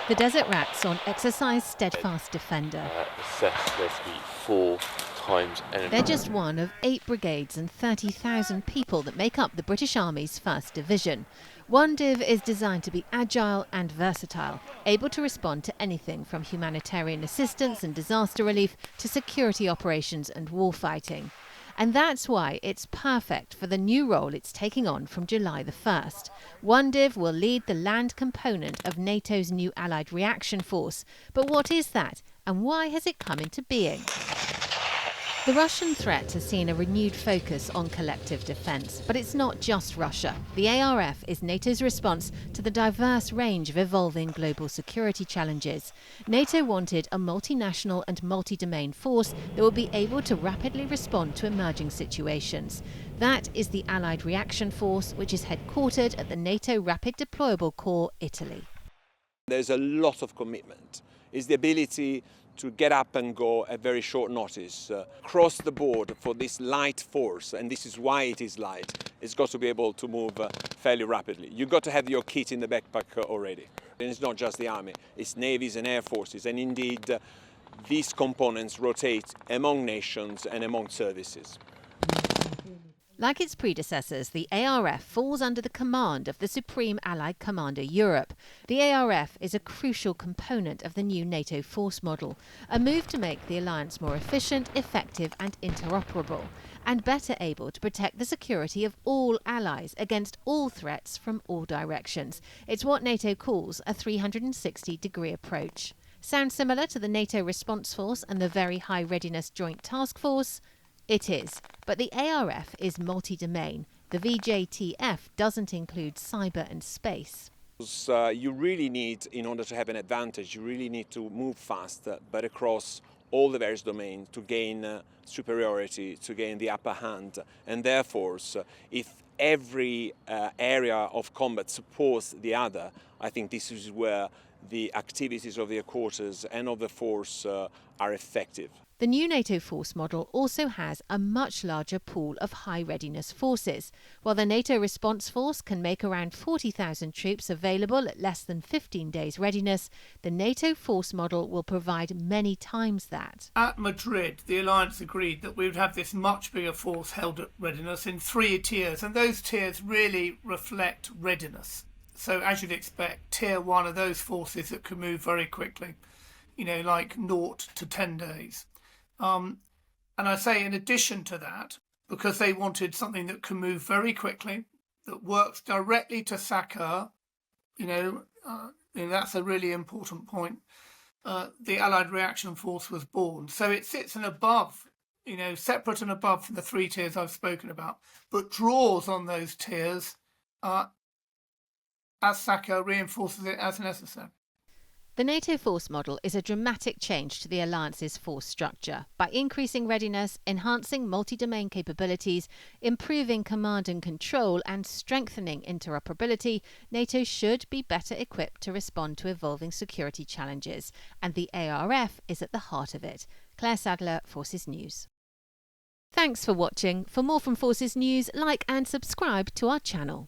The Desert Rats on exercise Steadfast Defender. Assessed there to be 4 times enemy. They're just one of 8 brigades and 30,000 people that make up the British Army's 1st Division. One Div is designed to be agile and versatile, able to respond to anything from humanitarian assistance and disaster relief to security operations and warfighting. And that's why it's perfect for the new role it's taking on from July the 1st. One Div will lead the land component of NATO's new Allied Reaction Force. But what is that, and why has it come into being? The Russian threat has seen a renewed focus on collective defence, but it's not just Russia. The ARF is NATO's response to the diverse range of evolving global security challenges. NATO wanted a multinational and multi-domain force that will be able to rapidly respond to emerging situations. That is the Allied Reaction Force, which is headquartered at the NATO Rapid Deployable Corps, Italy. There's a lot of commitment. It's the ability to get up and go at very short notice, across the board for this light force, and this is why it is light. It's got to be able to move fairly rapidly. You've got to have your kit in the backpack already. And it's not just the army, it's navies and air forces, and indeed these components rotate among nations and among services. Like its predecessors, the ARF falls under the command of the Supreme Allied Commander Europe. The ARF is a crucial component of the new NATO force model, a move to make the alliance more efficient, effective and interoperable, and better able to protect the security of all allies against all threats from all directions. It's what NATO calls a 360-degree approach. Sounds similar to the NATO Response Force and the Very High Readiness Joint Task Force? It is, but the ARF is multi-domain. The VJTF doesn't include cyber and space. You really need, in order to have an advantage, you really need to move fast, but across all the various domains to gain superiority, to gain the upper hand. And therefore, if every area of combat supports the other, I think this is where the activities of the headquarters and of the force are effective. The new NATO force model also has a much larger pool of high readiness forces. While the NATO Response Force can make around 40,000 troops available at less than 15 days readiness, the NATO force model will provide many times that. At Madrid, the alliance agreed that we would have this much bigger force held at readiness in 3 tiers, and those tiers really reflect readiness. So as you'd expect, tier 1 are those forces that can move very quickly, like 0 to 10 days. And I say in addition to that, because they wanted something that can move very quickly, that works directly to SACEUR, that's a really important point. The Allied Reaction Force was born. So it sits above, separate and above from the 3 tiers I've spoken about, but draws on those tiers as SACEUR reinforces it as necessary. The NATO force model is a dramatic change to the alliance's force structure. By increasing readiness, enhancing multi-domain capabilities, improving command and control and strengthening interoperability, NATO should be better equipped to respond to evolving security challenges. And the ARF is at the heart of it. Claire Sadler, Forces News. Thanks for watching. For more from Forces News, like and subscribe to our channel.